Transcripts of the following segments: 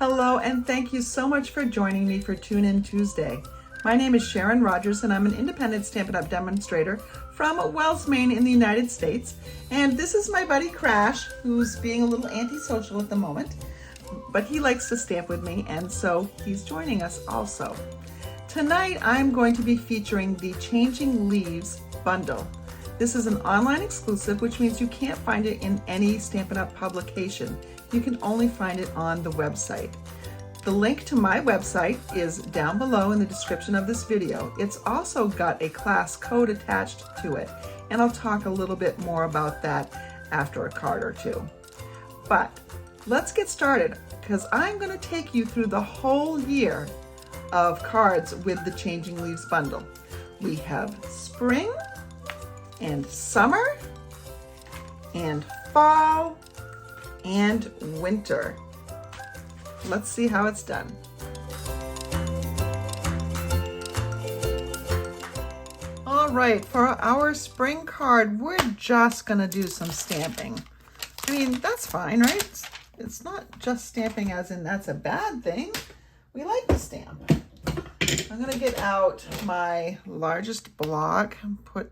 Hello, and thank you so much for joining me for Tune In Tuesday. My name is Sharon Rogers, and I'm an independent Stampin' Up! Demonstrator from Wells, Maine in the United States. And this is my buddy Crash, who's being a little antisocial at the moment, but he likes to stamp with me, and so he's joining us also. Tonight, I'm going to be featuring the Changing Leaves bundle. This is an online exclusive, which means you can't find it in any Stampin' Up! Publication. You can only find it on the website. The link to my website is down below in the description of this video. It's also got a class code attached to it, and I'll talk a little bit more about that after a card or two. But let's get started, because I'm going to take you through the whole year of cards with the Changing Leaves bundle. We have spring and summer and fall and winter. Let's see how it's done. All right, for our spring card, we're just gonna do some stamping. I mean, that's fine, right? It's not just stamping as in that's a bad thing. We like to stamp. I'm gonna get out my largest block and put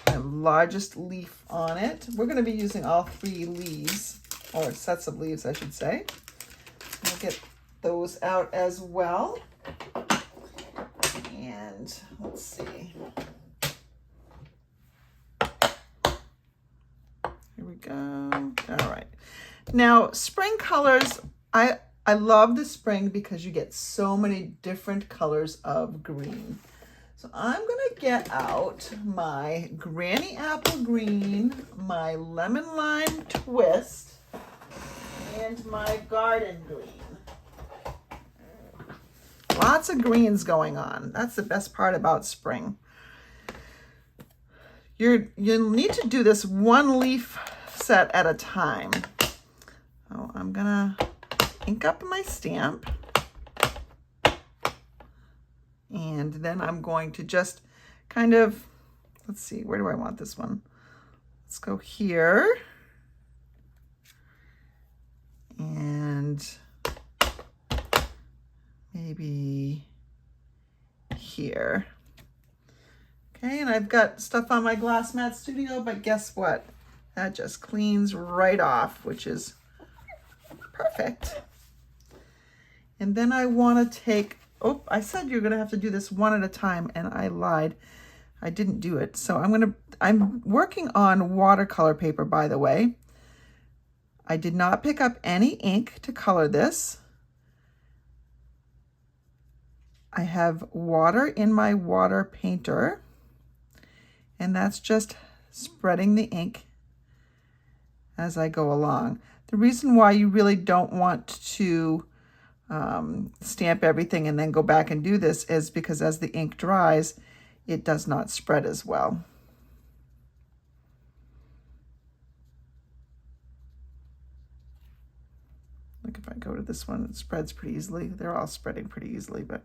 my largest leaf on it. We're gonna be using all 3 leaves, or sets of leaves, I should say. We'll get those out as well. And let's see. Here we go. All right. Now, spring colors, I love the spring because you get so many different colors of green. So I'm gonna get out my Granny Apple Green, my Lemon Lime Twist, and my Garden Green. Lots of greens going on. That's the best part about spring. You'll need to do this 1 leaf set at a time. So I'm gonna ink up my stamp. And then I'm going to just kind of, let's see, where do I want this one? Let's go here. And maybe here. Okay, and I've got stuff on my Glass Mat Studio, but guess what? That just cleans right off, which is perfect. And then I want to take, oh, I said you're going to have to do this 1 at a time, and I lied. I didn't do it. So I'm working on watercolor paper, by the way. I did not pick up any ink to color this. I have water in my water painter, and that's just spreading the ink as I go along. The reason why you really don't want to stamp everything and then go back and do this is because as the ink dries, it does not spread as well. Like if I go to this one, it spreads pretty easily. They're all spreading pretty easily, but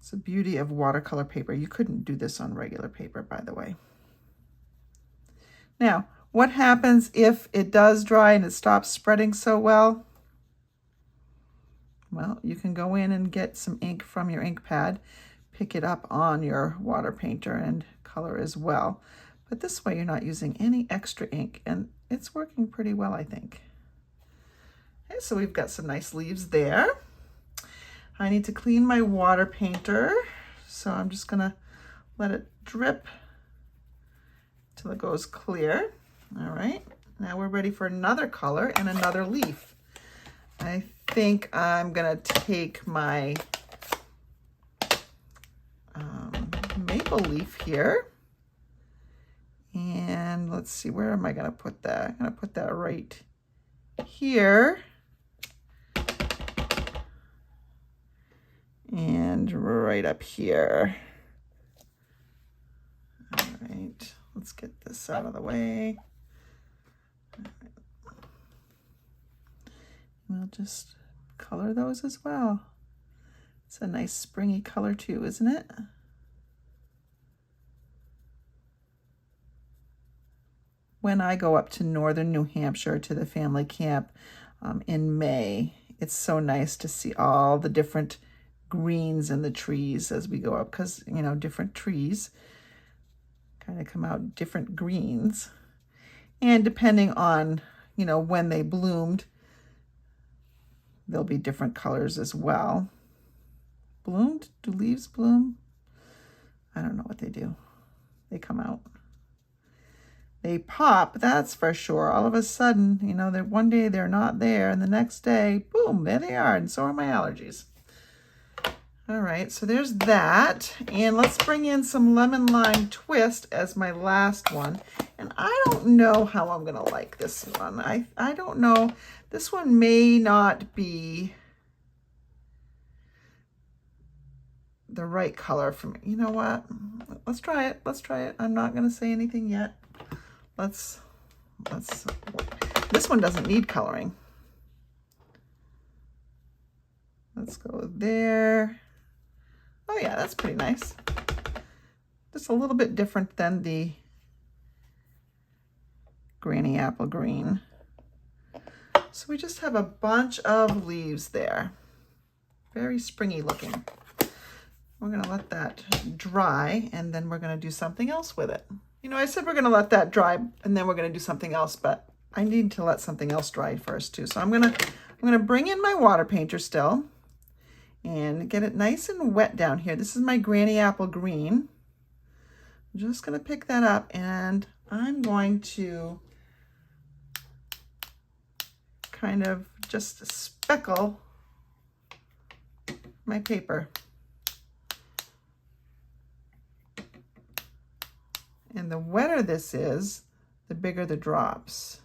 it's the beauty of watercolor paper. You couldn't do this on regular paper, by the way. Now, what happens if it does dry and it stops spreading so well? Well, you can go in and get some ink from your ink pad, pick it up on your water painter and color as well. But this way you're not using any extra ink, and it's working pretty well, I think. Okay, so we've got some nice leaves there. I need to clean my water painter, so I'm just gonna let it drip till it goes clear. All right, now we're ready for another color and another leaf. I think I'm gonna take my maple leaf here. And let's see, where am I gonna put that? I'm gonna put that right here. And right up here. All right, let's get this out of the way. All right. We'll just color those as well. It's a nice springy color too, isn't it? when I go up to northern New Hampshire to the family camp in May. It's so nice to see all the different greens in the trees as we go up, because, you know, different trees kind of come out different greens. And depending on, you know, when they bloomed, there'll be different colors as well. Bloomed? Do leaves bloom? I don't know what they do. They come out. They pop, that's for sure. All of a sudden, you know, that one day they're not there, and the next day, boom, there they are, and so are my allergies. All right, so there's that. And let's bring in some lemon lime twist as my last one. And I don't know how I'm gonna like this one. I don't know. This one may not be the right color for me. You know what? Let's try it. Let's try it. I'm not gonna say anything yet. Let's, this one doesn't need coloring. Let's go there. Oh yeah, that's pretty nice. Just a little bit different than the Granny Apple Green. So we just have a bunch of leaves there. Very springy looking. We're gonna let that dry, and then we're gonna do something else with it. You know, I said we're gonna let that dry and then we're gonna do something else, but I need to let something else dry first too. So I'm gonna bring in my water painter still and get it nice and wet down here. This is my Granny Apple Green. I'm just gonna pick that up, and I'm going to kind of just speckle my paper. And the wetter this is, the bigger the drops.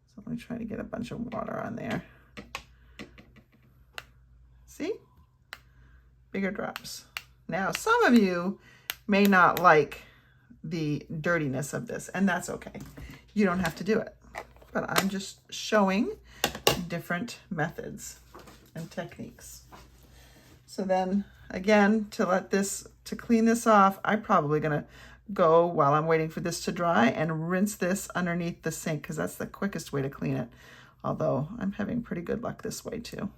So let me try to get a bunch of water on there. See? Bigger drops. Now, some of you may not like the dirtiness of this, and that's okay. You don't have to do it. But I'm just showing different methods and techniques. So then, again, to clean this off, I'm probably gonna go, while I'm waiting for this to dry, and rinse this underneath the sink, because that's the quickest way to clean it. Although I'm having pretty good luck this way too.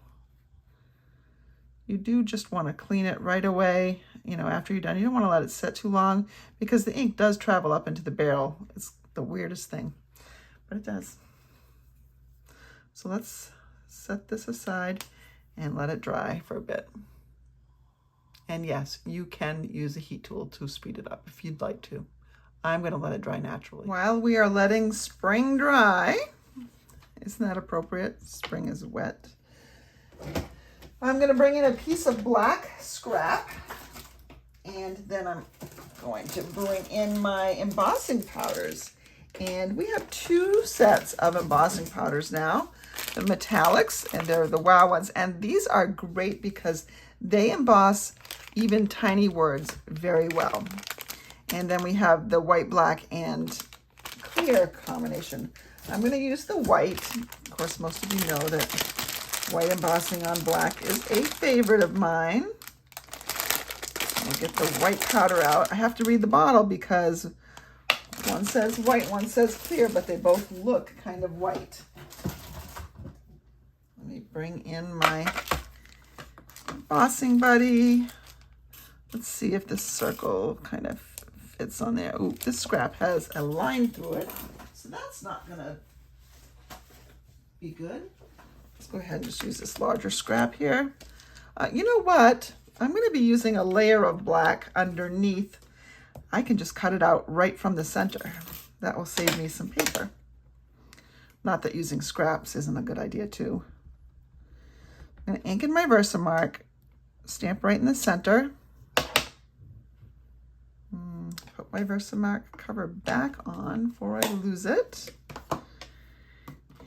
You do just want to clean it right away, you know, after you're done. You don't want to let it sit too long, because the ink does travel up into the barrel. It's the weirdest thing, but it does. So let's set this aside and let it dry for a bit. And yes, you can use a heat tool to speed it up if you'd like to. I'm going to let it dry naturally. While we are letting spring dry, isn't that appropriate? Spring is wet. I'm going to bring in a piece of black scrap, and then I'm going to bring in my embossing powders. And we have 2 sets of embossing powders now, the metallics, and they're the wow ones. And these are great because they emboss even tiny words very well. And then we have the white, black, and clear combination. I'm going to use the white. Of course, most of you know that white embossing on black is a favorite of mine. I'll get the white powder out. I have to read the bottle because one says white, one says clear, but they both look kind of white. Let me bring in my embossing buddy. Let's see if this circle kind of fits on there. Ooh, this scrap has a line through it, so that's not gonna be good. Let's go ahead and just use this larger scrap here. You know what? I'm gonna be using a layer of black underneath. I can just cut it out right from the center. That will save me some paper. Not that using scraps isn't a good idea too. I'm gonna ink in my Versamark, stamp right in the center. Put my Versamark cover back on before I lose it.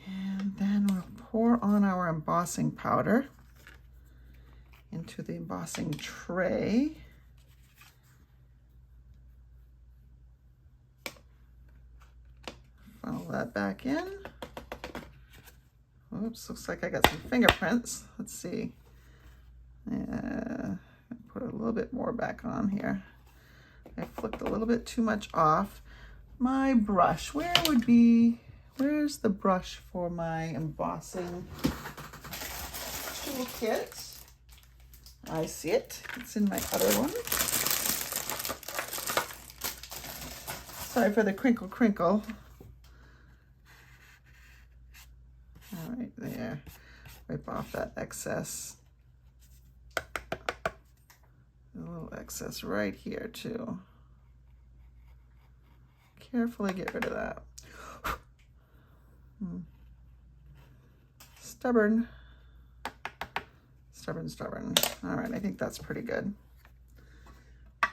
And then we'll pour on our embossing powder into the embossing tray. Funnel that back in. Oops, looks like I got some fingerprints. Let's see. Put a little bit more back on here. I flicked a little bit too much off. my brush. Where's the brush for my embossing toolkit? I see it. It's in my other one. Sorry for the crinkle crinkle. All right, there. Wipe off that excess. A little excess right here too. Carefully get rid of that. Stubborn. All right, I think that's pretty good. I'm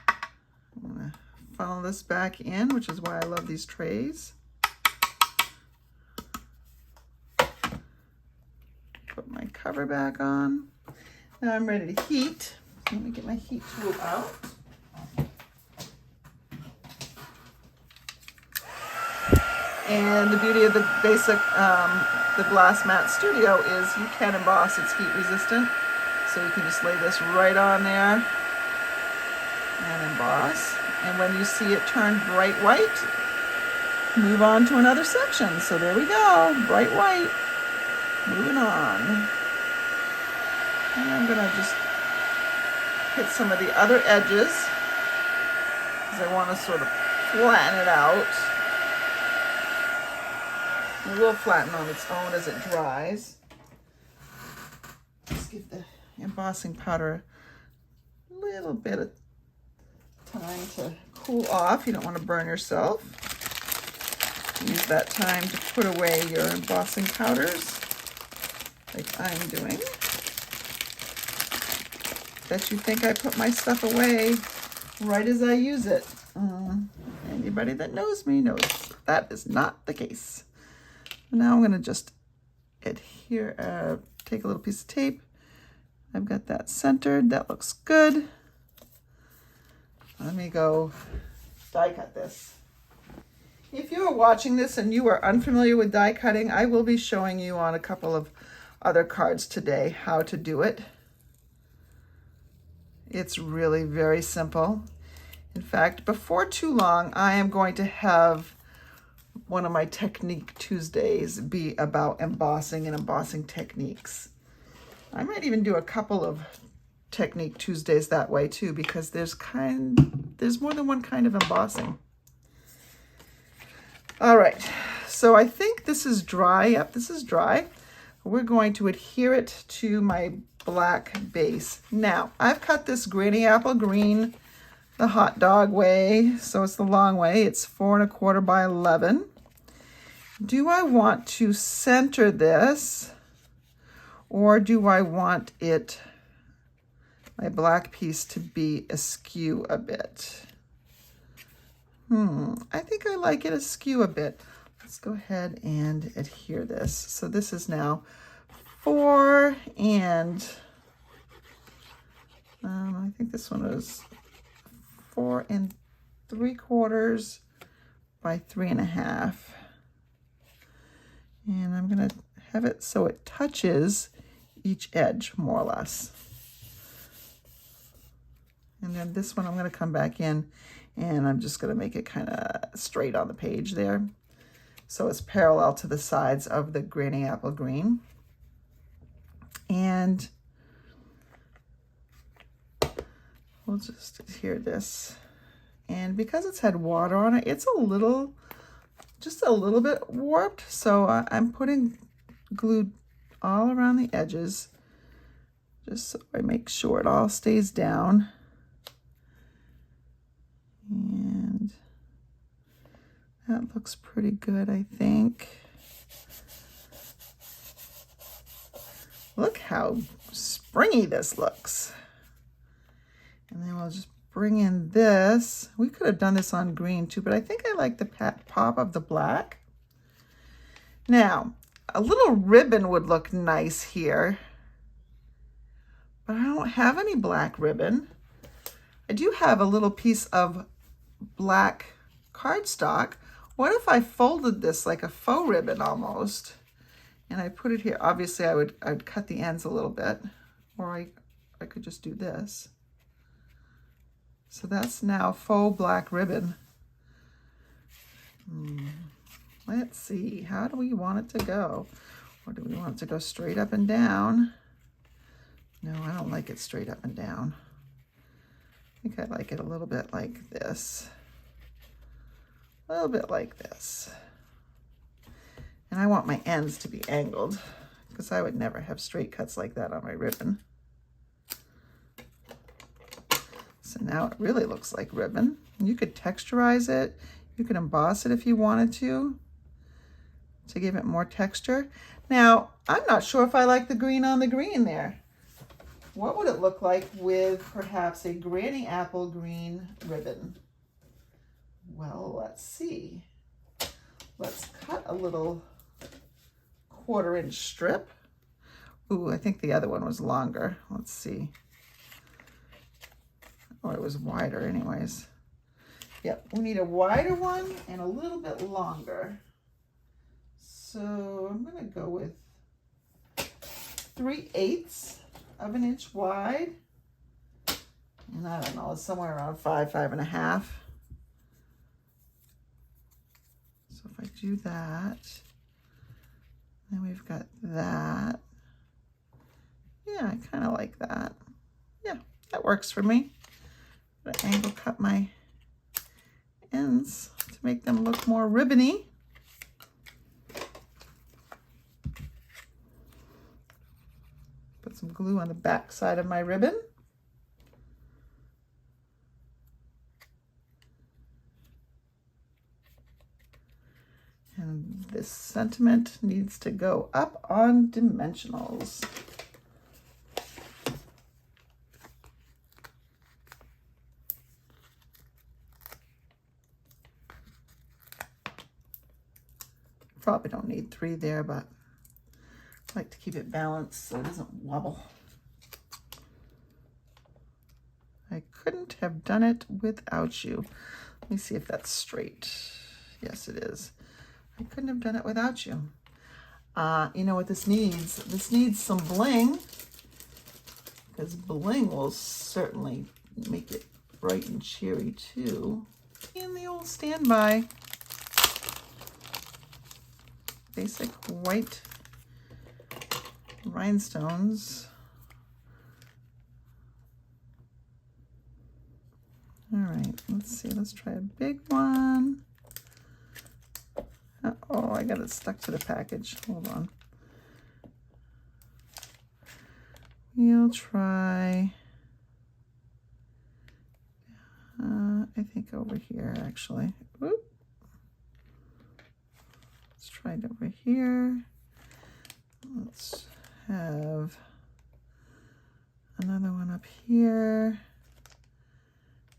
gonna funnel this back in, which is why I love these trays. Put my cover back on. Now I'm ready to heat. Let me get my heat tool out. And the beauty of the basic, the Glass Mat Studio is you can emboss, it's heat resistant. So you can just lay this right on there and emboss. And when you see it turn bright white, move on to another section. So there we go, bright white. Moving on. And I'm gonna just hit some of the other edges because I want to sort of flatten it out. It will flatten on its own as it dries. Just give the embossing powder a little bit of time to cool off. You don't want to burn yourself. Use that time to put away your embossing powders, like I'm doing. Bet you think I put my stuff away right as I use it. Anybody that knows me knows that is not the case. Now I'm going to just adhere, take a little piece of tape. I've got that centered. That looks good. Let me go die cut this. If you are watching this and you are unfamiliar with die cutting, I will be showing you on a couple of other cards today how to do it. It's really very simple. In fact, before too long, I am going to have one of my Technique Tuesdays be about embossing and embossing techniques. I might even do a couple of Technique Tuesdays that way too, because there's more than one kind of embossing. All right, so I think this is dry. Yep, this is dry. We're going to adhere it to my black base. Now, I've cut this granny apple green the hot dog way, so it's the long way. It's 4 1/4 by 11. Do I want to center this, or do I want it, my black piece, to be askew a bit? I think I like it askew a bit. Let's go ahead and adhere this. So this is now 4 and I think this one is 4 3/4 by 3 1/2. And I'm gonna have it so it touches each edge more or less. And then this one I'm gonna come back in and I'm just gonna make it kind of straight on the page there. So it's parallel to the sides of the granny apple green. And we'll just adhere this. And because it's had water on it, it's just a little bit warped. So I'm putting glue all around the edges, just so I make sure it all stays down. And that looks pretty good, I think. Look how springy this looks. And then we'll just bring in this. We could have done this on green too, but I think I like the pop of the black. Now, a little ribbon would look nice here, but I don't have any black ribbon. I do have a little piece of black cardstock. What if I folded this like a faux ribbon almost, and I put it here? Obviously, I would cut the ends a little bit, or I could just do this. So that's now faux black ribbon. Let's see, how do we want it to go? Or do we want it to go straight up and down? No, I don't like it straight up and down. I think I like it a little bit like this. A little bit like this. And I want my ends to be angled because I would never have straight cuts like that on my ribbon. So now it really looks like ribbon. You could texturize it. You could emboss it if you wanted to give it more texture. Now, I'm not sure if I like the green on the green there. What would it look like with perhaps a granny apple green ribbon? Well, let's see. Let's cut a little 1/4-inch strip. Ooh, I think the other one was longer. Let's see. Oh, it was wider anyways. Yep, we need a wider one and a little bit longer. So I'm gonna go with 3/8 of an inch wide. And I don't know, it's somewhere around 5.5. So if I do that, then we've got that. Yeah, I kind of like that. Yeah, that works for me. I'm gonna angle cut my ends to make them look more ribbony. Put some glue on the back side of my ribbon. And this sentiment needs to go up on dimensionals. Probably don't need 3 there, but I like to keep it balanced so it doesn't wobble. I couldn't have done it without you. Let me see if that's straight. Yes, it is. I couldn't have done it without you. You know what this needs? This needs some bling, because bling will certainly make it bright and cheery too. And the old standby basic white rhinestones. All right, let's see, let's try a big one. Oh, I got it stuck to the package. Hold on. We'll try, I think over here actually. Oop. Let's try it over here. Let's have another one up here.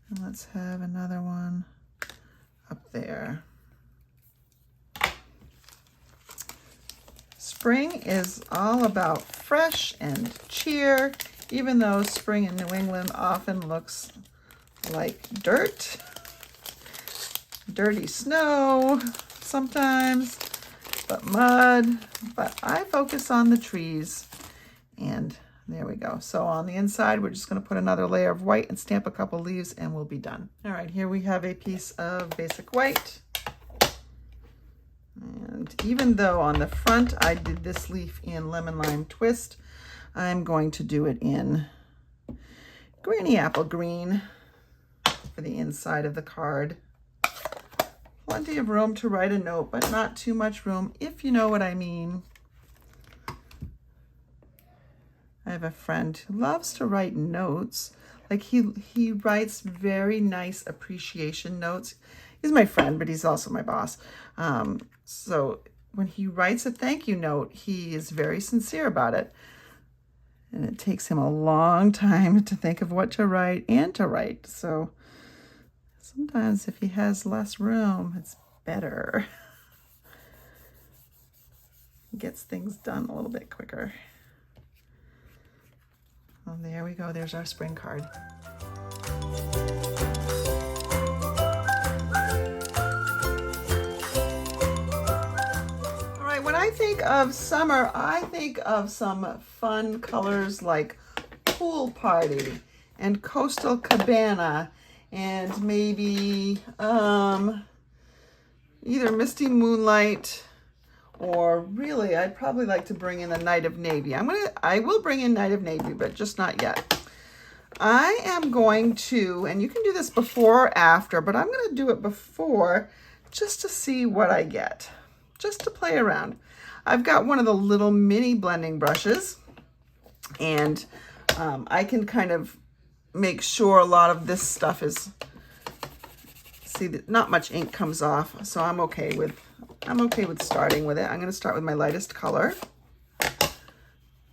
And let's have another one up there. Spring is all about fresh and cheer, even though spring in New England often looks like dirt, dirty snow sometimes, but mud. But I focus on the trees, and there we go. So on the inside, we're just going to put another layer of white and stamp a couple leaves, and we'll be done. All right, here we have a piece of basic white. And even though on the front I did this leaf in lemon lime twist, I'm going to do it in granny apple green for the inside of the card. Plenty of room to write a note, but not too much room, if you know what I mean. I have a friend who loves to write notes. Like he writes very nice appreciation notes. He's my friend, but he's also my boss. So when he writes a thank you note, he is very sincere about it. And it takes him a long time to think of what to write and to write. So sometimes if he has less room, it's better. He gets things done a little bit quicker. Oh, there we go. There's our spring card. When I think of summer, I think of some fun colors like Pool Party and Coastal Cabana and maybe either Misty Moonlight, or really, I'd probably like to bring in a Night of Navy. I will bring in Night of Navy, but just not yet. I am going to, and you can do this before or after, but I'm going to do it before just to see what I get, just to play around. I've got one of the little mini blending brushes, and I can kind of make sure a lot of this stuff is, see that not much ink comes off, so I'm okay with starting with it. I'm going to start with my lightest color,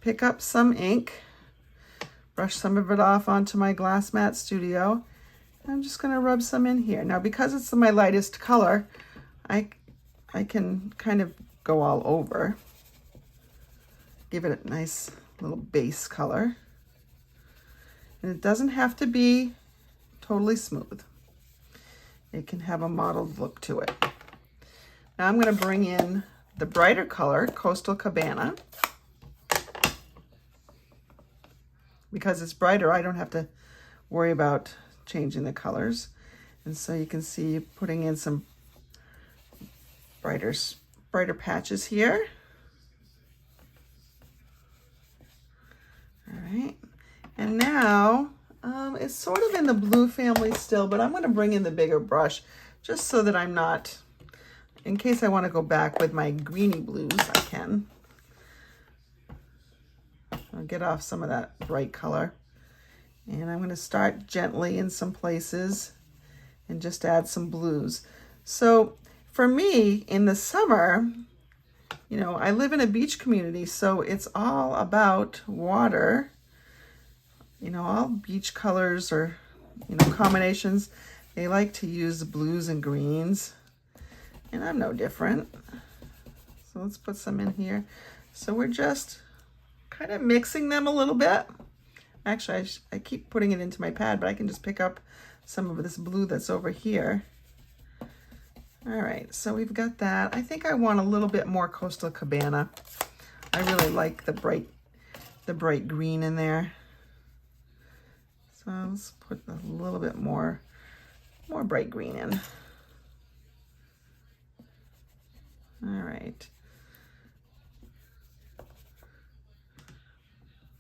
pick up some ink, brush some of it off onto my Glass Mat Studio. I'm just going to rub some in here. Now, because it's my lightest color, I can kind of go all over, give it a nice little base color. And it doesn't have to be totally smooth. It can have a mottled look to it. Now I'm going to bring in the brighter color, Coastal Cabana. Because it's brighter, I don't have to worry about changing the colors. And so you can see putting in some brighter patches here. All right. And now it's sort of in the blue family still, but I'm going to bring in the bigger brush just so that I'm not, in case I want to go back with my greeny blues, I can. I'll get off some of that bright color. And I'm going to start gently in some places and just add some blues. So for me, in the summer, you know, I live in a beach community, so it's all about water. You know, all beach colors or, you know, combinations, they like to use blues and greens. And I'm no different. So let's put some in here. So we're just kind of mixing them a little bit. Actually, I keep putting it into my pad, but I can just pick up some of this blue that's over here. All right, so we've got that. I think I want a little bit more Coastal Cabana. I really like the bright green in there. So let's put a little bit more bright green in. All right.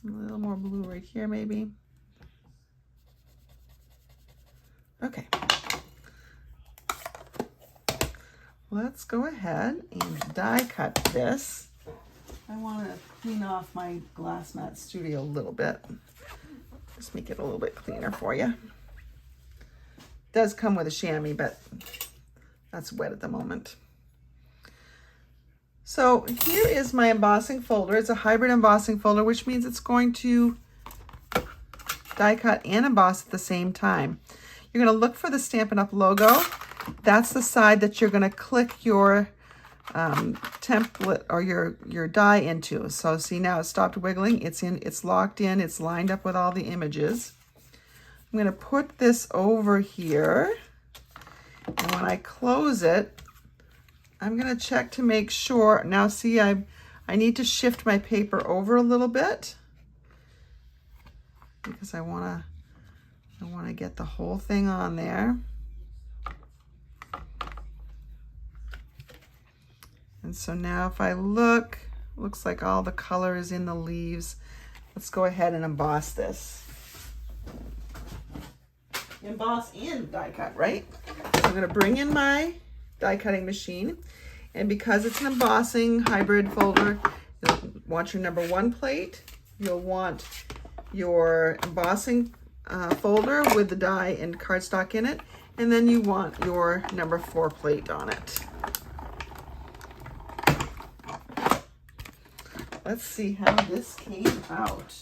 A little more blue right here, maybe. Okay. Let's go ahead and die cut this. I want to clean off my Glass Mat Studio a little bit. Just make it a little bit cleaner for you. It does come with a chamois, but that's wet at the moment. So here is my embossing folder. It's a hybrid embossing folder, which means it's going to die cut and emboss at the same time. You're going to look for the Stampin' Up logo. That's the side that you're going to click your template or your die into. So see, now it stopped wiggling. It's locked in. It's lined up with all the images. I'm going to put this over here, and when I close it, I'm going to check to make sure. Now see, I need to shift my paper over a little bit because I want to get the whole thing on there. And so now if I look, looks like all the color is in the leaves. Let's go ahead and emboss this. Emboss and die cut, right? So I'm going to bring in my die cutting machine. And because it's an embossing hybrid folder, you'll want your number 1 plate. You'll want your embossing folder with the die and cardstock in it. And then you want your number 4 plate on it. Let's see how this came out.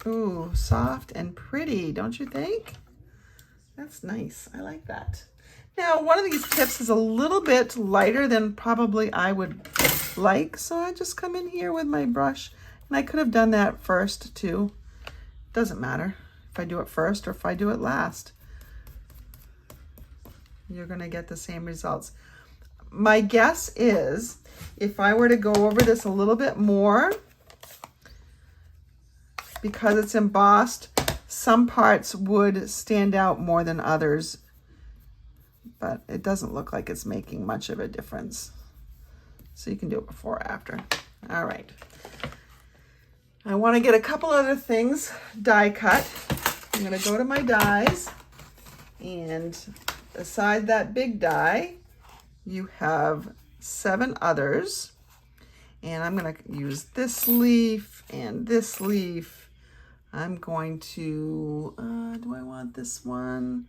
Ooh, soft and pretty, don't you think? That's nice. I like that. Now, one of these tips is a little bit lighter than probably I would like, so I just come in here with my brush, and I could have done that first too. Doesn't matter if I do it first or if I do it last. You're going to get the same results. My guess is if I were to go over this a little bit more, because it's embossed, some parts would stand out more than others, but it doesn't look like it's making much of a difference. So you can do it before or after. All right. I want to get a couple other things die cut. I'm going to go to my dies, and beside that big die, you have 7 others. And I'm going to use this leaf and this leaf. I'm going to, do I want this one?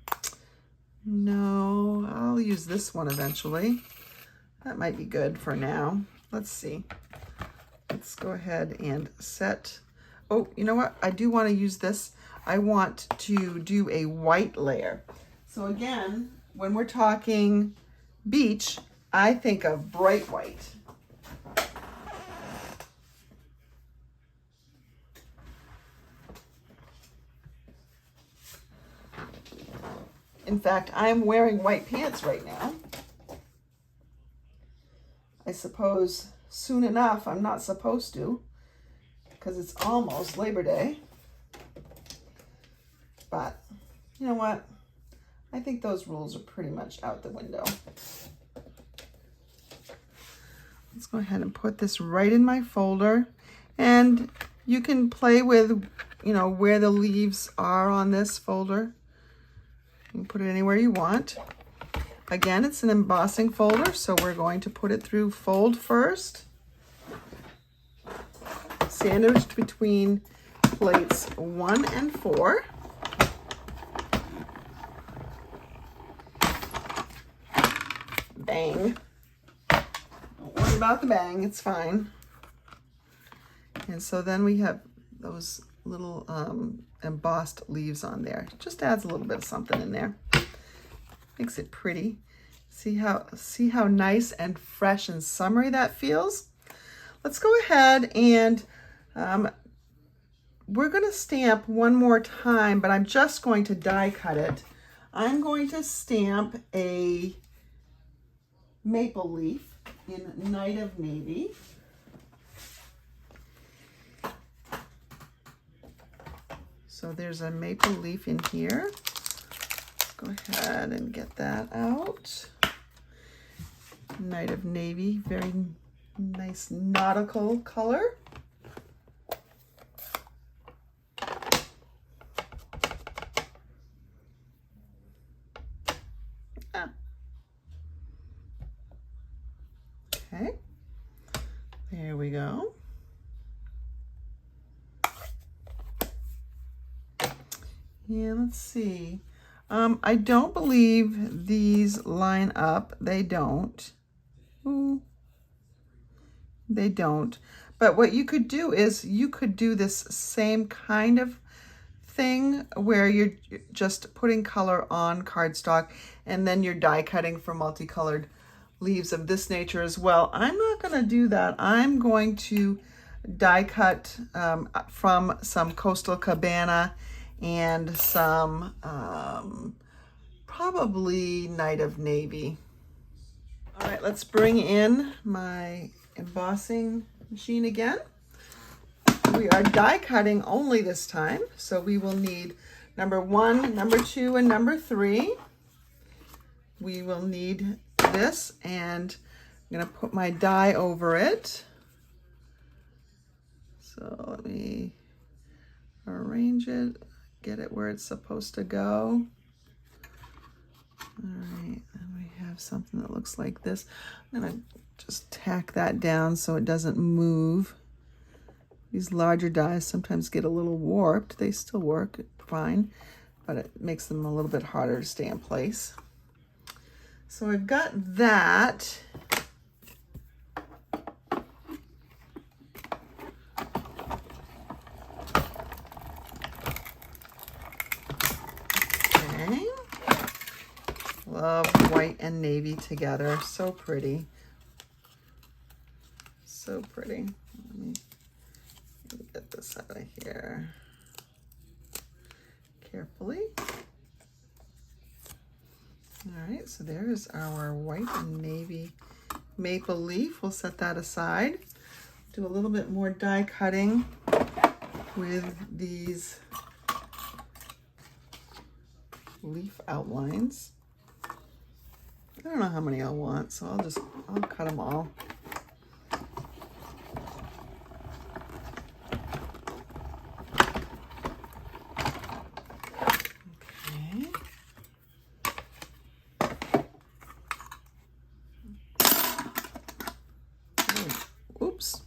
No, I'll use this one eventually. That might be good for now. Let's see. Let's go ahead and set. Oh, you know what? I do want to use this. I want to do a white layer. So again, when we're talking beach, I think of bright white. In fact, I'm wearing white pants right now. I suppose soon enough, I'm not supposed to, because it's almost Labor Day. But you know what? I think those rules are pretty much out the window. Let's go ahead and put this right in my folder. And you can play with, you know, where the leaves are on this folder. You can put it anywhere you want. Again, it's an embossing folder, so we're going to put it through fold first. Sandwiched between plates 1 and 4. Bang. Don't worry about the bang, it's fine. And so then we have those little embossed leaves on there. Just adds a little bit of something in there. Makes it pretty. See how nice and fresh and summery that feels? Let's go ahead and we're going to stamp one more time, but I'm just going to die cut it. I'm going to stamp a maple leaf in Night of Navy. So there's a maple leaf in here. Let's go ahead and get that out. Night of Navy, very nice nautical color. Okay, there we go. Yeah, let's see. I don't believe these line up. They don't. Ooh, they don't. But what you could do is you could do this same kind of thing where you're just putting color on cardstock and then you're die cutting for multicolored leaves of this nature as well. I'm not going to do that. I'm going to die cut from some Coastal Cabana and some probably Night of Navy. All right, let's bring in my embossing machine again. We are die cutting only this time, so we will need number 1, number 2, and number 3. We will need this, and I'm going to put my die over it. So let me arrange it, get it where it's supposed to go. All right, and we have something that looks like this. I'm going to just tack that down so it doesn't move. These larger dies sometimes get a little warped. They still work fine, but it makes them a little bit harder to stay in place. So I've got that. Okay. Love white and navy together. So pretty. So pretty. Let me get this out of here carefully. All right, so there's our white and navy maple leaf. We'll set that aside. Do a little bit more die cutting with these leaf outlines. I don't know how many I'll want, so I'll cut them all. Okay. Oh, oops.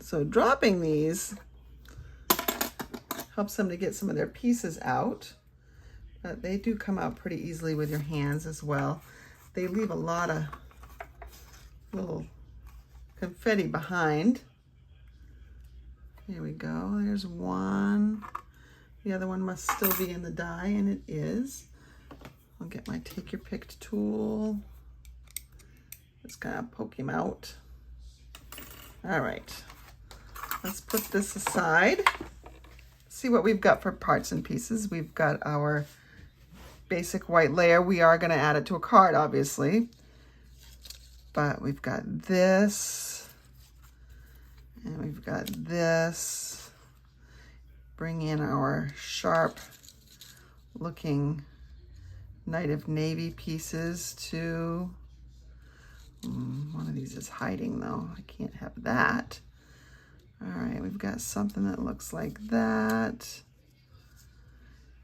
So dropping these helps them to get some of their pieces out, but they do come out pretty easily with your hands as well. They leave a lot of little confetti behind. Here we go, there's one. The other one must still be in the die, and it is. I'll get my take your pick tool. Just kind of poke him out. All right, let's put this aside. See what we've got for parts and pieces. We've got our basic white layer. We are going to add it to a card, obviously, but we've got this, and we've got this. Bring in our sharp looking Night of Navy pieces too. One of these is hiding though. I can't have that. All right, we've got something that looks like that.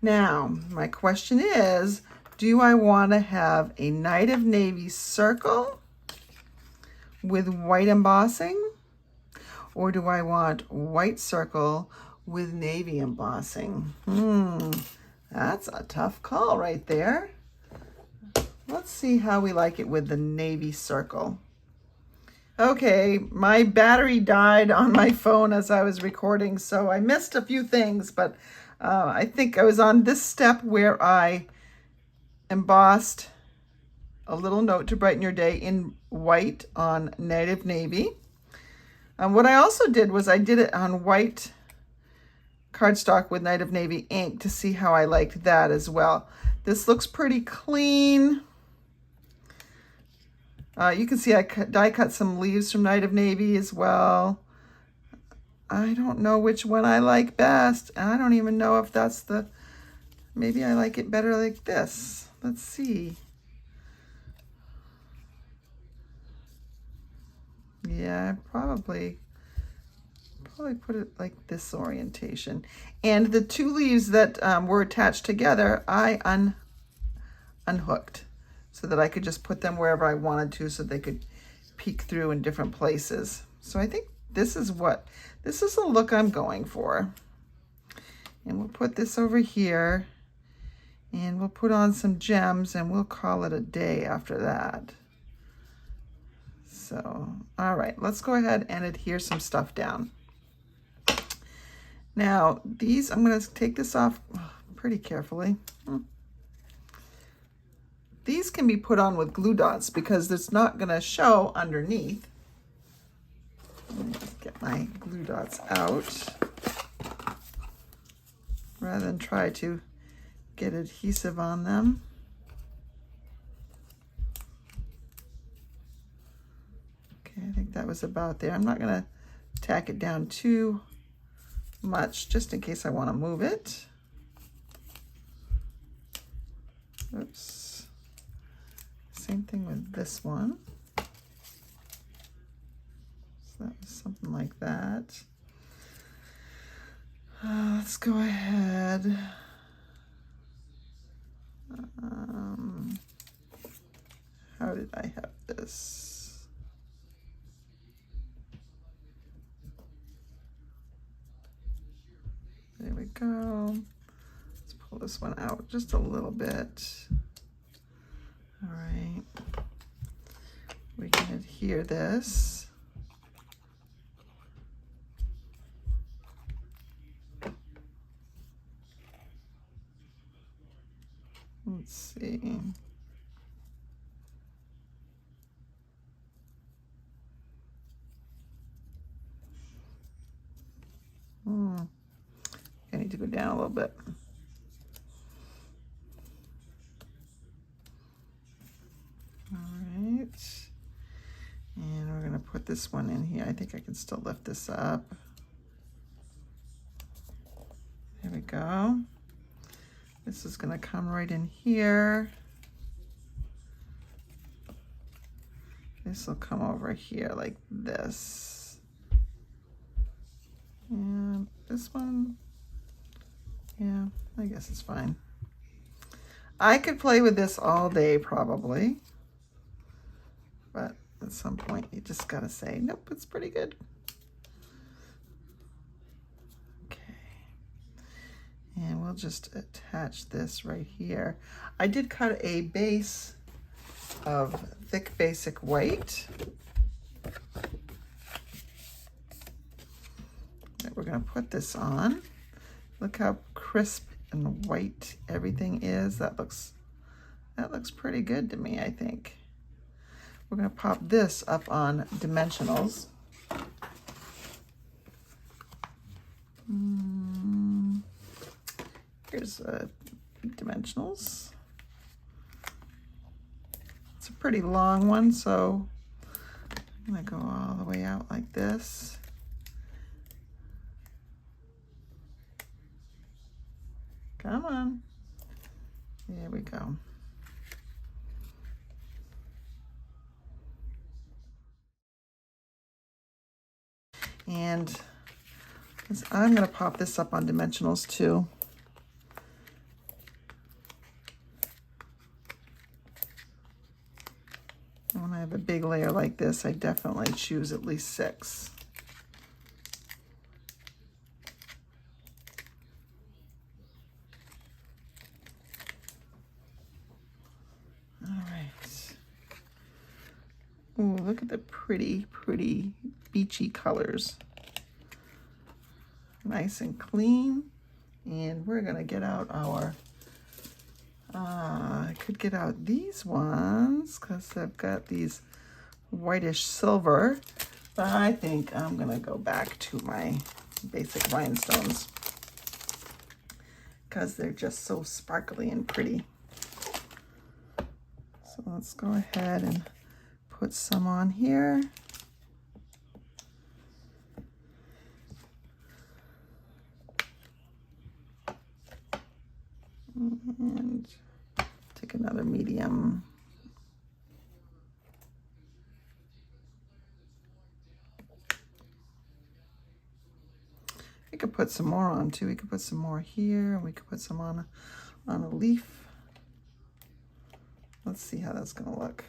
Now, my question is, do I want to have a Night of Navy circle with white embossing? Or do I want white circle with navy embossing? That's a tough call right there. Let's see how we like it with the navy circle. Okay, my battery died on my phone as I was recording, so I missed a few things, but I think I was on this step where I embossed a little note to brighten your day in white on Night of Navy. What I also did was I did it on white cardstock with Night of Navy ink to see how I liked that as well. This looks pretty clean. You can see I die cut some leaves from Night of Navy as well. I don't know which one I like best. I don't even know if that's the, maybe I like it better like this. Let's see. Yeah, I probably put it like this orientation. And the two leaves that were attached together, I unhooked so that I could just put them wherever I wanted to so they could peek through in different places. So I think this is the look I'm going for. And we'll put this over here and we'll put on some gems and we'll call it a day after that. So, all right, let's go ahead and adhere some stuff down. Now, these, I'm going to take this off pretty carefully. These can be put on with glue dots because it's not going to show underneath. Let me just get my glue dots out rather than try to get adhesive on them. Okay, I think that was about there. I'm not going to tack it down too much just in case I want to move it. Oops. Same thing with this one. So that was something like that. Let's go ahead. How did I have this? There we go. Let's pull this one out just a little bit. All right. We can adhere this. Let's see. I need to go down a little bit. All right. And we're going to put this one in here. I think I can still lift this up. There we go. This is gonna come right in here. This will come over here like this. And this one, yeah, I guess it's fine. I could play with this all day probably, but at some point you just gotta say, nope, it's pretty good. Okay, and we'll just attach this right here. I did cut a base of thick basic white that we're gonna put this on. Look how crisp and white everything is. That looks pretty good to me, I think. We're gonna pop this up on dimensionals. Here's dimensionals. It's a pretty long one, so I'm gonna go all the way out like this. Come on. There we go. And I'm going to pop this up on dimensionals too. And when I have a big layer like this, I definitely choose at least 6. Ooh, look at the pretty, pretty beachy colors. Nice and clean. And we're gonna get out our, I could get out these ones because they've got these whitish silver, but I think I'm gonna go back to my basic rhinestones because they're just so sparkly and pretty. So let's go ahead and put some on here. And take another medium. We could put some more on too. We could put some more here, and we could put some on a leaf. Let's see how that's gonna look.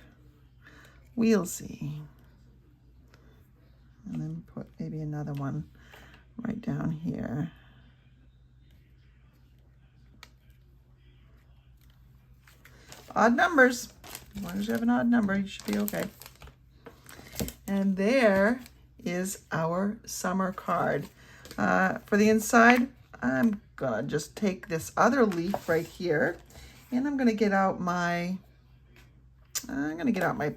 We'll see. And then put maybe another one right down here. Odd numbers. As long as you have an odd number, you should be okay. And there is our summer card. For the inside, I'm gonna just take this other leaf right here, and I'm gonna get out my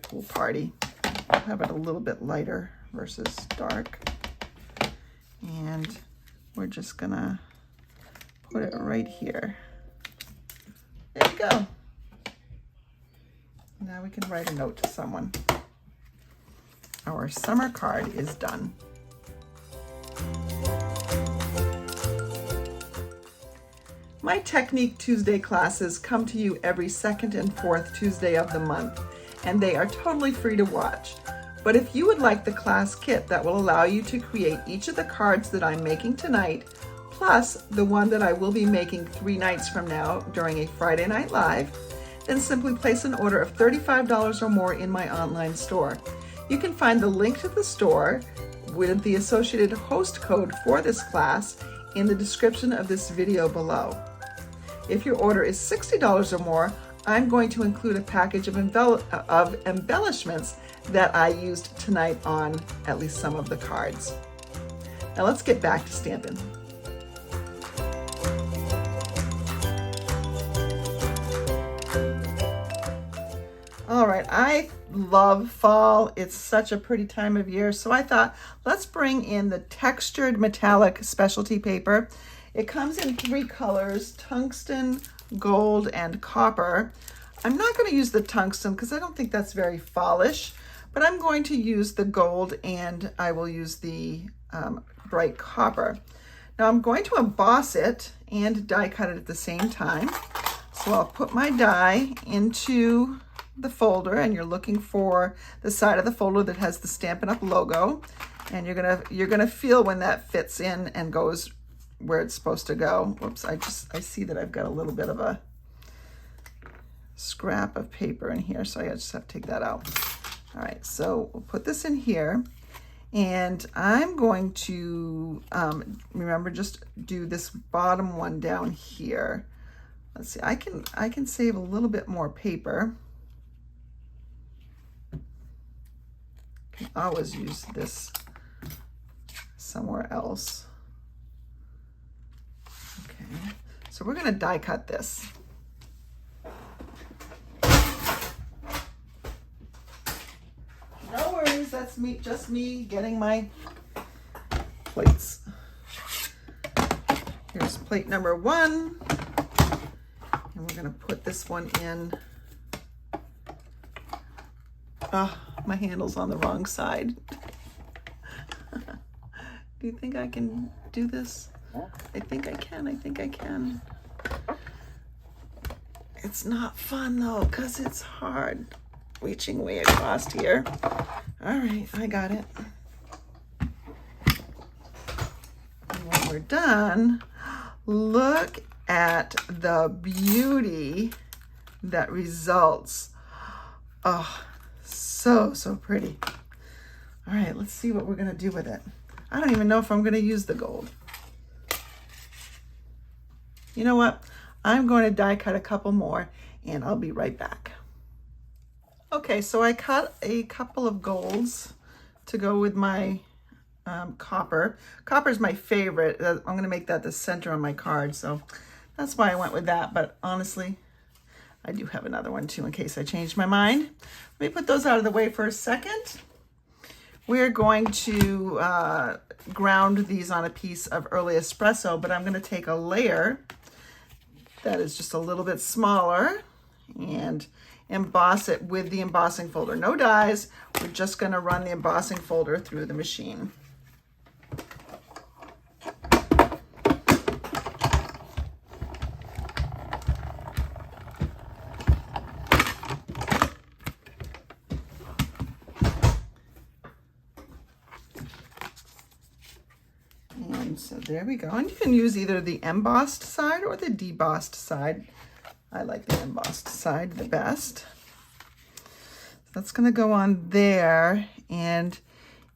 pool party. I'll have it a little bit lighter versus dark. And we're just gonna put it right here. There you go. Now we can write a note to someone. Our summer card is done. My Technique Tuesday classes come to you every second and fourth Tuesday of the month, and they are totally free to watch. But if you would like the class kit that will allow you to create each of the cards that I'm making tonight, plus the one that I will be making 3 nights from now during a Friday Night Live, then simply place an order of $35 or more in my online store. You can find the link to the store with the associated host code for this class in the description of this video below. If your order is $60 or more, I'm going to include a package of embellishments that I used tonight on at least some of the cards. Now let's get back to stamping. All right, I love fall. It's such a pretty time of year. So I thought, let's bring in the textured metallic specialty paper. It comes in 3 colors, tungsten, gold, and copper. I'm not going to use the tungsten because I don't think that's very fallish, but I'm going to use the gold, and I will use the bright copper. Now I'm going to emboss it and die cut it at the same time. So I'll put my die into the folder, and you're looking for the side of the folder that has the Stampin' Up logo, and you're gonna feel when that fits in and goes where it's supposed to go. Whoops, I see that I've got a little bit of a scrap of paper in here, so I just have to take that out. All right, so we'll put this in here, and I'm going to remember, just do this bottom one down here. Let's see, I can save a little bit more paper. Can always use this somewhere else. Okay, so we're gonna die cut this. No worries, that's me, just me getting my plates. Here's plate number 1. And we're gonna put this one in. My handle's on the wrong side. Do you think I can do this? I think I can. It's not fun though, because it's hard reaching way across here. All right, I got it. And when we're done, look at the beauty that results. Oh, so pretty. All right, let's see what we're gonna do with it. I don't even know if I'm gonna use the gold. You know what? I'm going to die cut a couple more, and I'll be right back. Okay, so I cut a couple of golds to go with my copper. Copper is my favorite. I'm going to make that the center on my card, so that's why I went with that. But honestly, I do have another one too in case I change my mind. Let me put those out of the way for a second. We're going to ground these on a piece of early espresso, but I'm going to take a layer that is just a little bit smaller and emboss it with the embossing folder. No dies, we're just going to run the embossing folder through the machine. So there we go. And you can use either the embossed side or the debossed side. I like the embossed side the best. So that's going to go on there. And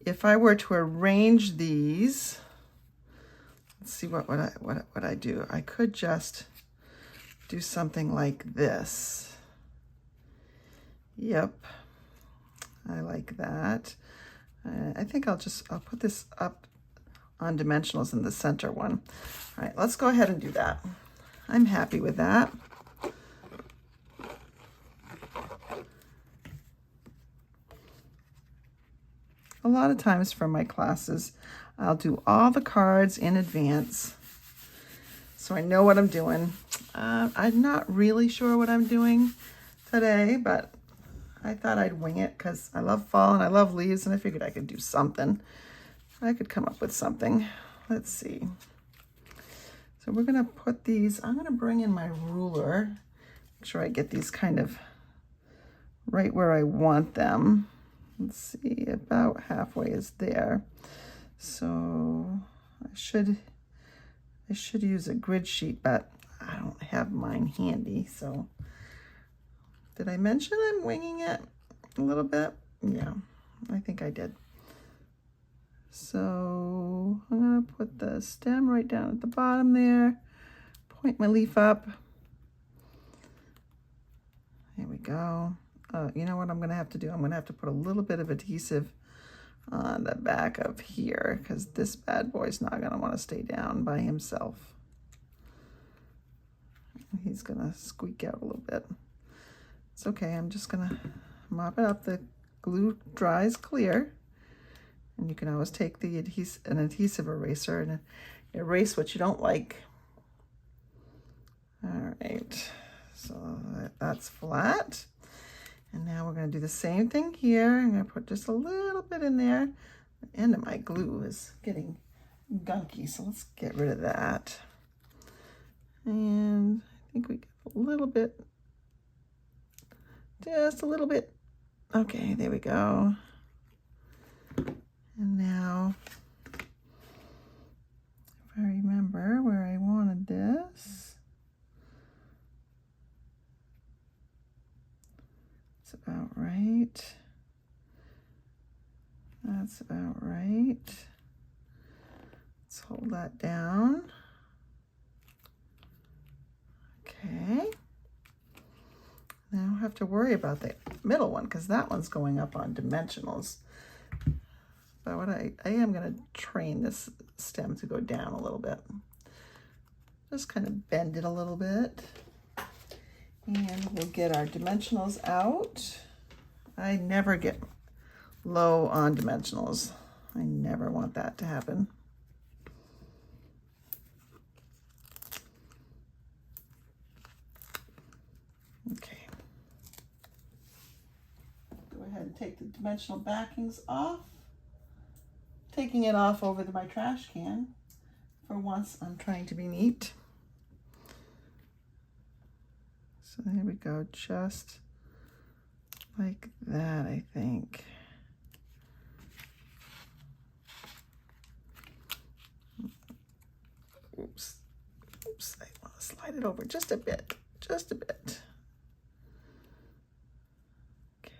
if I were to arrange these, let's see, what would I do? I could just do something like this. Yep, I like that. I think I'll put this up on dimensionals in the center one. All right, let's go ahead and do that. I'm happy with that. A lot of times for my classes, I'll do all the cards in advance, so I know what I'm doing. I'm not really sure what I'm doing today, but I thought I'd wing it because I love fall and I love leaves, and I figured I could do something. I could come up with something. Let's see. So we're gonna put these, I'm gonna bring in my ruler, make sure I get these kind of right where I want them. Let's see, about halfway is there. So I should use a grid sheet, but I don't have mine handy. So did I mention I'm winging it a little bit? Yeah, I think I did. So I'm gonna put the stem right down at the bottom there, point my leaf up. There we go. You know what I'm gonna have to do? I'm gonna have to put a little bit of adhesive on the back of here because this bad boy's not gonna wanna stay down by himself. He's gonna squeak out a little bit. It's okay, I'm just gonna mop it up. The glue dries clear. And you can always take the an adhesive eraser and erase what you don't like. All right, so that's flat. And now we're going to do the same thing here. I'm going to put just a little bit in there. The end of my glue is getting gunky, so let's get rid of that. And I think we get a little bit, just a little bit. Okay, there we go. And now, if I remember where I wanted this, it's about right. That's about right. Let's hold that down. Okay. Now I don't have to worry about the middle one because that one's going up on dimensionals. But what I am going to train this stem to go down a little bit. Just kind of bend it a little bit. And we'll get our dimensionals out. I never get low on dimensionals. I never want that to happen. Okay. Go ahead and take the dimensional backings off. Taking it off over to my trash can. For once, I'm trying to be neat. So there we go, just like that, I think. Oops, oops, I want to slide it over just a bit, just a bit. Okay,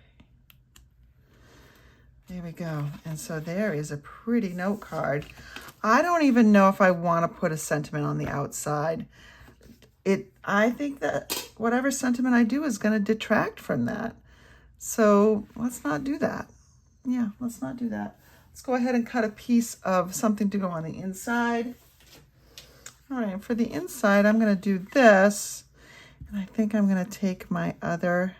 there we go. And so there is a pretty note card. I don't even know if I want to put a sentiment on the outside. I think that whatever sentiment I do is going to detract from that. So let's not do that. Yeah, let's not do that. Let's go ahead and cut a piece of something to go on the inside. All right, for the inside, I'm going to do this. And I think I'm going to take my other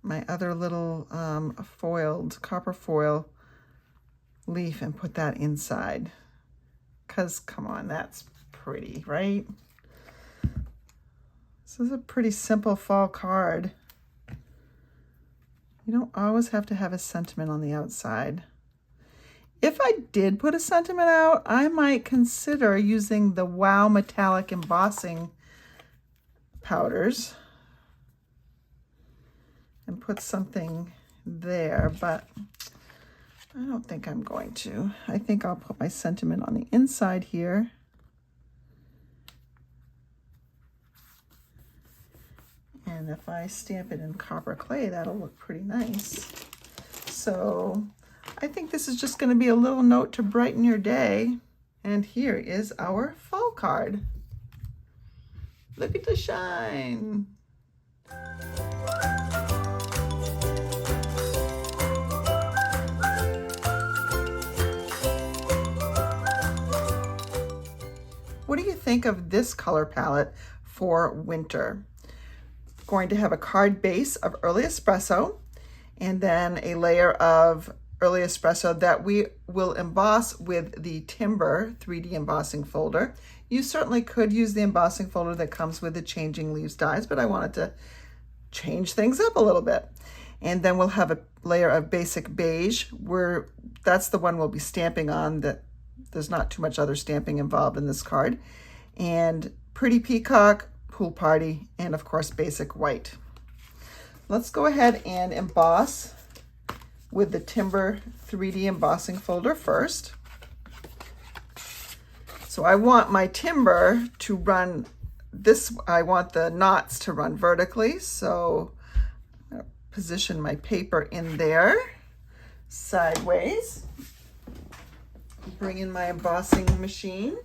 little foiled, copper foil leaf and put that inside. Because, come on, that's pretty, right? This is a pretty simple fall card. You don't always have to have a sentiment on the outside. If I did put a sentiment out, I might consider using the Wow Metallic Embossing powders and put something there, but I don't think I'm going to. I think I'll put my sentiment on the inside here. And if I stamp it in copper clay, that'll look pretty nice. So I think this is just going to be a little note to brighten your day. And here is our fall card. Look at the shine. What do you think of this color palette for winter? Going to have a card base of early espresso and then a layer of early espresso that we will emboss with the Timber 3D embossing folder. You certainly could use the embossing folder that comes with the Changing Leaves dies, but I wanted to change things up a little bit. And then we'll have a layer of basic beige where that's the one we'll be stamping on. That there's not too much other stamping involved in this card. And Pretty Peacock, Pool Party, and of course basic white. Let's go ahead and emboss with the Timber 3D embossing folder first. So I want my timber to run this, I want the knots to run vertically, so I'm going to position my paper in there sideways. Bring in my embossing machine.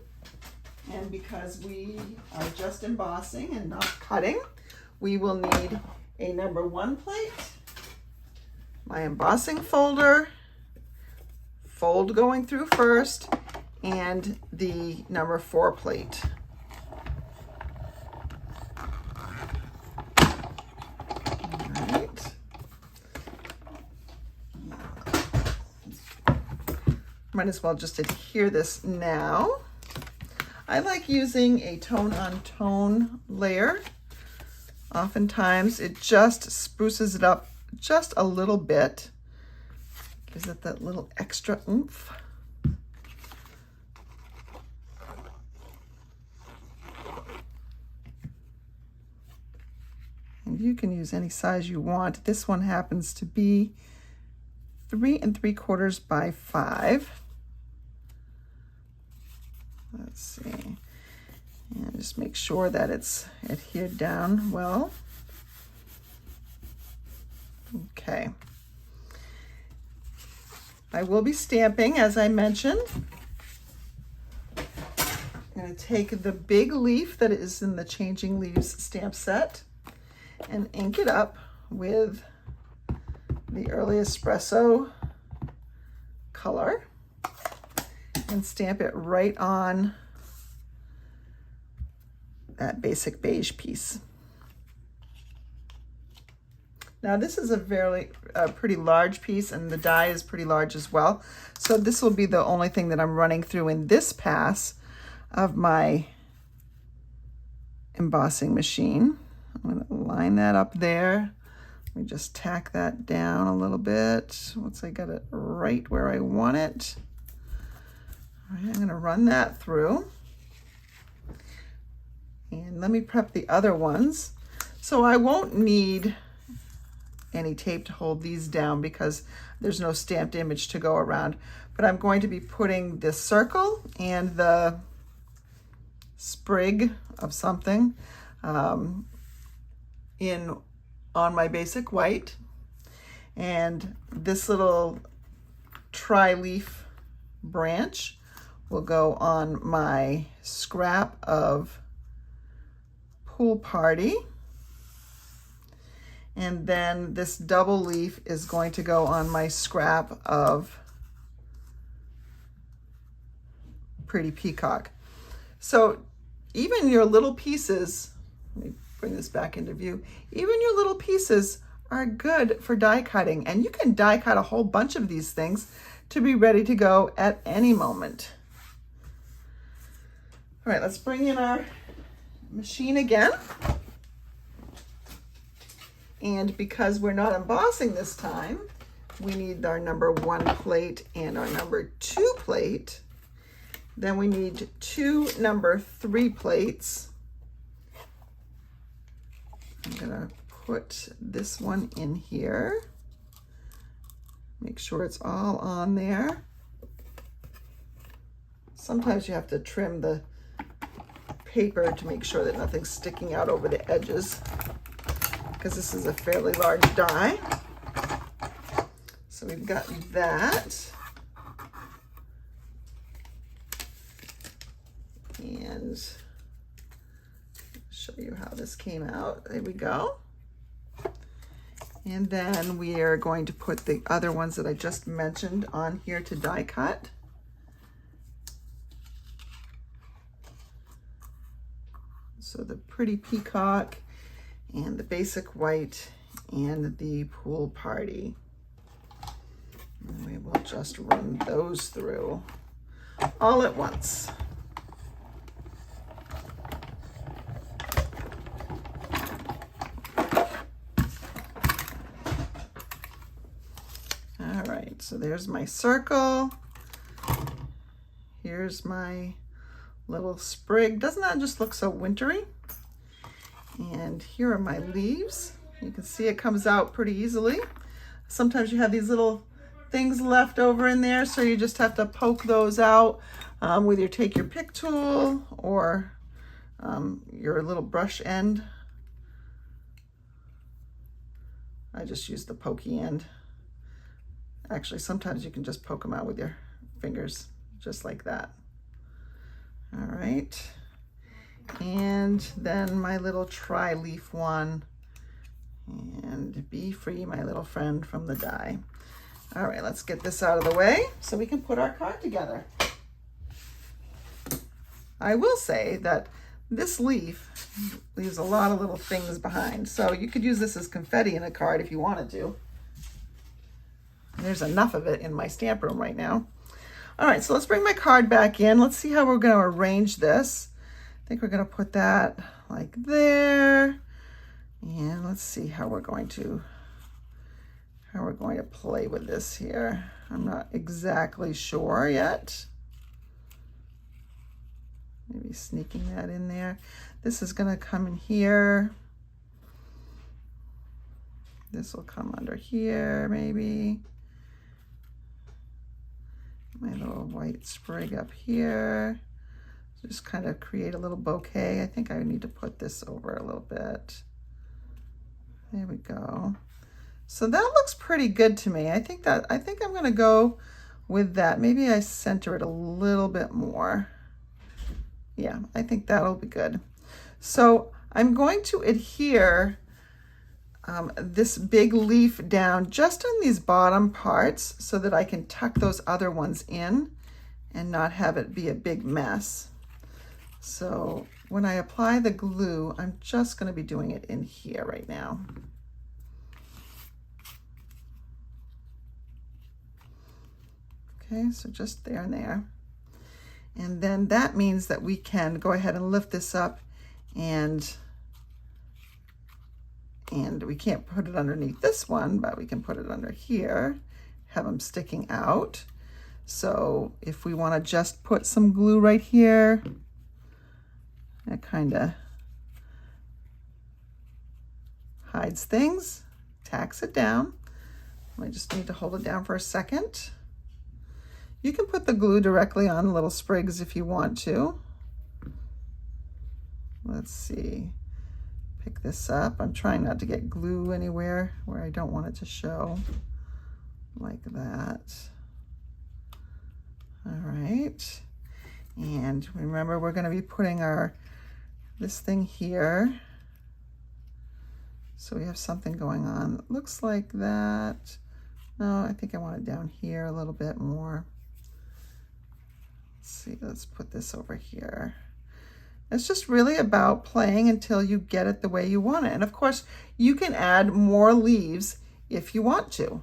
And because we are just embossing and not cutting, we will need a number 1 plate, my embossing folder, fold going through first, and the number 4 plate. All right. Might as well just adhere this now. I like using a tone-on-tone layer. Oftentimes it just spruces it up just a little bit. Gives it that little extra oomph. And you can use any size you want. This one happens to be 3 3/4 by 5. Let's see. And just make sure that it's adhered down well. Okay. I will be stamping, as I mentioned. I'm going to take the big leaf that is in the Changing Leaves stamp set and ink it up with the Early Espresso color and stamp it right on that basic beige piece. Now this is a pretty large piece, and the die is pretty large as well. So this will be the only thing that I'm running through in this pass of my embossing machine. I'm going to line that up there. Let me just tack that down a little bit once I get it right where I want it. All right, I'm going to run that through. And let me prep the other ones. So I won't need any tape to hold these down because there's no stamped image to go around. But I'm going to be putting the circle and the sprig of something in on my basic white. And this little tri-leaf branch will go on my scrap of Pool Party. And then this double leaf is going to go on my scrap of Pretty Peacock. So even your little pieces, let me bring this back into view, even your little pieces are good for die cutting. And you can die cut a whole bunch of these things to be ready to go at any moment. All right, let's bring in our machine again. And because we're not embossing this time, we need our number 1 plate and our number 2 plate. Then we need 2 number 3 plates. I'm gonna put this one in here. Make sure it's all on there. Sometimes you have to trim the paper to make sure that nothing's sticking out over the edges, because this is a fairly large die. So we've got that. And show you how this came out. There we go. And then we are going to put the other ones that I just mentioned on here to die cut. So the Pretty Peacock and the basic white and the Pool Party. And we will just run those through all at once. All right, so there's my circle. Here's my little sprig. Doesn't that just look so wintry? And here are my leaves. You can see it comes out pretty easily. Sometimes you have these little things left over in there, so you just have to poke those out with your take your pick tool or your little brush end. I just use the pokey end. Actually, sometimes you can just poke them out with your fingers, just like that. All right. And then my little tri-leaf one. And be free, my little friend from the die. All right, let's get this out of the way so we can put our card together. I will say that this leaf leaves a lot of little things behind. So you could use this as confetti in a card if you wanted to. There's enough of it in my stamp room right now. All right, so let's bring my card back in. Let's see how we're going to arrange this. I think we're going to put that like there. And let's see how we're going to play with this here. I'm not exactly sure yet. Maybe sneaking that in there. This is going to come in here. This will come under here, maybe. My little white sprig up here. Just kind of create a little bouquet. I think I need to put this over a little bit. There we go. So that looks pretty good to me. I think I'm gonna go with that. Maybe I center it a little bit more. Yeah, I think that'll be good. So I'm going to adhere this big leaf down just on these bottom parts so that I can tuck those other ones in and not have it be a big mess. So when I apply the glue, I'm just going to be doing it in here right now. Okay, so just there and there. And then that means that we can go ahead and lift this up, and we can't put it underneath this one, but we can put it under here, have them sticking out. So if we want to just put some glue right here, that kind of hides things, tacks it down. I just need to hold it down for a second. You can put the glue directly on little sprigs if you want to. Let's see, pick this up. I'm trying not to get glue anywhere where I don't want it to show, like that. All right, and remember we're going to be putting this thing here. So we have something going on that looks like that. No, I think I want it down here a little bit more. Let's see, let's put this over here. It's just really about playing until you get it the way you want it. And of course, you can add more leaves if you want to.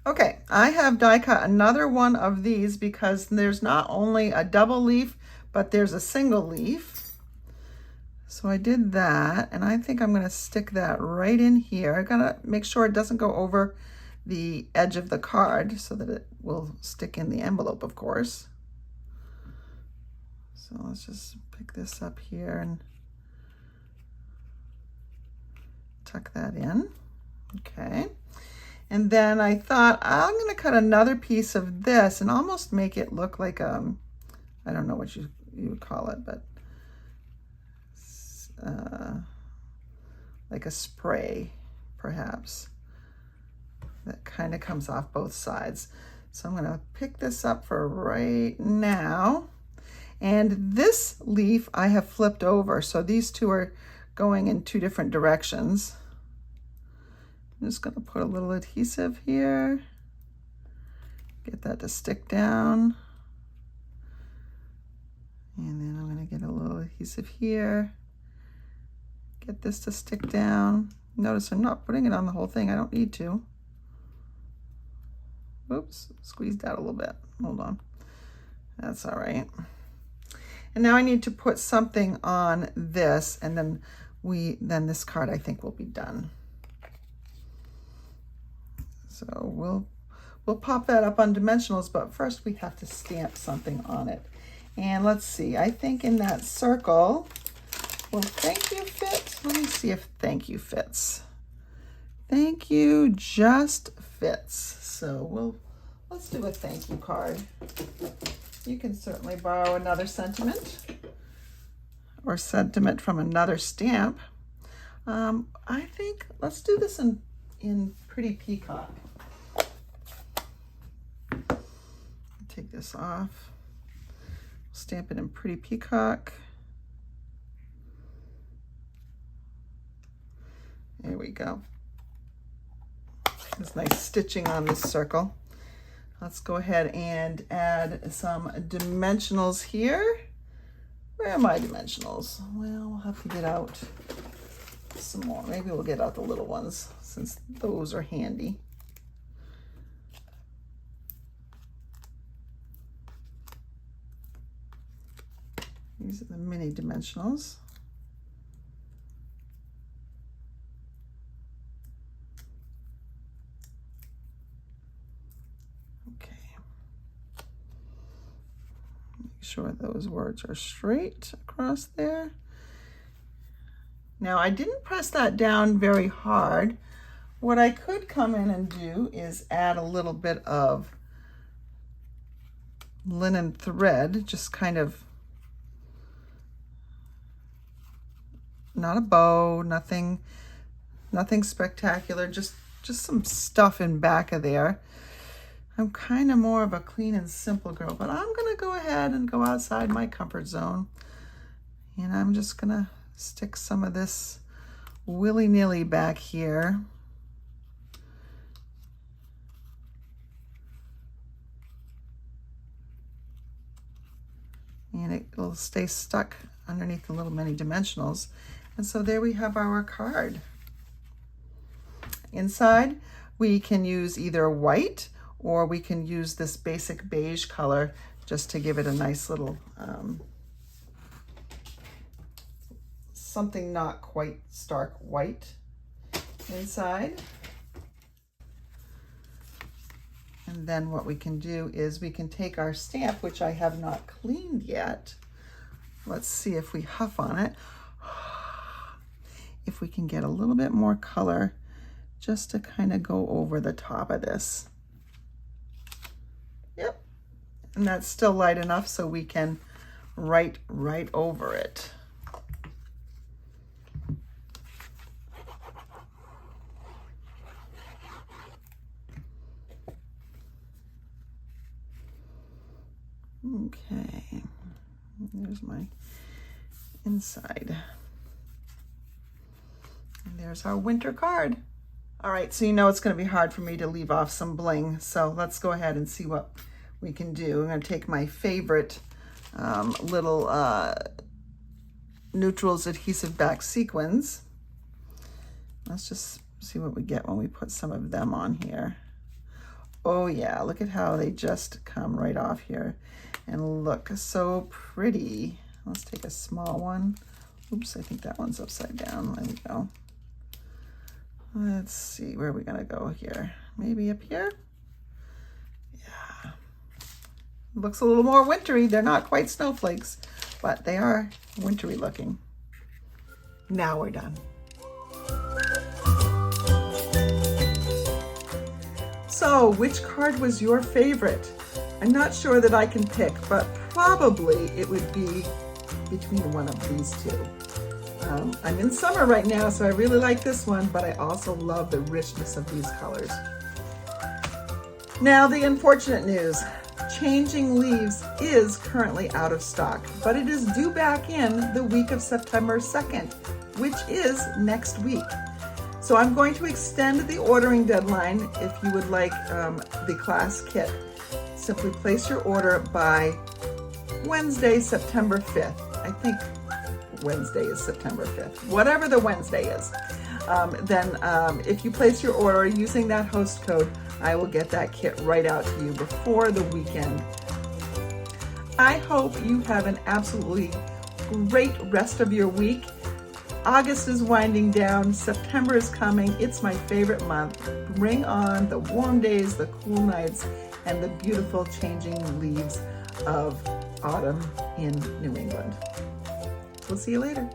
Okay, I have die cut another one of these because there's not only a double leaf, but there's a single leaf. So I did that, and I think I'm gonna stick that right in here. I gotta make sure it doesn't go over the edge of the card so that it will stick in the envelope, of course. So let's just pick this up here and tuck that in. Okay. And then I thought I'm going to cut another piece of this and almost make it look like I don't know what you would call it, but like a spray, perhaps, that kind of comes off both sides. So I'm going to pick this up for right now. And this leaf I have flipped over, so these two are going in two different directions. I'm just going to put a little adhesive here, get that to stick down, and then I'm going to get a little adhesive here, get this to stick down. Notice I'm not putting it on the whole thing, I don't need to. Oops, squeezed out a little bit, hold on, that's all right. And now I need to put something on this, and then this card I think will be done. So we'll pop that up on dimensionals, but first we have to stamp something on it. And let's see, I think in that circle, will thank you fit? Let me see if thank you fits. Thank you just fits. So let's do a thank you card. You can certainly borrow another sentiment or sentiment from another stamp. I think let's do this in Pretty Peacock. Take this off, stamp it in Pretty Peacock. There we go. There's nice stitching on this circle. Let's go ahead and add some dimensionals here. Where are my dimensionals? Well, we'll have to get out some more. Maybe we'll get out the little ones since those are handy. These are the mini dimensionals. Sure those words are straight across there. Now I didn't press that down very hard. What I could come in and do is add a little bit of linen thread, just kind of, not a bow, nothing spectacular, just some stuff in back of there. I'm kind of more of a clean and simple girl, but I'm gonna go ahead and go outside my comfort zone. And I'm just gonna stick some of this willy-nilly back here. And it'll stay stuck underneath the little mini dimensionals. And so there we have our card. Inside, we can use either white or we can use this basic beige color just to give it a nice little, something not quite stark white inside. And then what we can do is we can take our stamp, which I have not cleaned yet. Let's see if we huff on it. If we can get a little bit more color just to kind of go over the top of this. Yep. And that's still light enough so we can write right over it. Okay, there's my inside. And there's our winter card. All right, so you know it's going to be hard for me to leave off some bling, so let's go ahead and see what we can do. I'm going to take my favorite little Neutrals adhesive back sequins. Let's just see what we get when we put some of them on here. Oh yeah, look at how they just come right off here and look so pretty. Let's take a small one. Oops, I think that one's upside down. There we go. Let's see, where are we gonna go here? Maybe up here? Yeah. Looks a little more wintry. They're not quite snowflakes, but they are wintry looking. Now we're done. So, which card was your favorite? I'm not sure that I can pick, but probably it would be between one of these two. I'm in summer right now, so I really like this one, but I also love the richness of these colors. Now, the unfortunate news. Changing Leaves is currently out of stock, but it is due back in the week of September 2nd, which is next week. So I'm going to extend the ordering deadline. If you would like the class kit, simply place your order by Wednesday, September 5th. I think Wednesday is September 5th, whatever the Wednesday is. Then if you place your order using that host code, I will get that kit right out to you before the weekend. I hope you have an absolutely great rest of your week. August is winding down, September is coming. It's my favorite month. Bring on the warm days, the cool nights, and the beautiful changing leaves of autumn in New England. We'll see you later.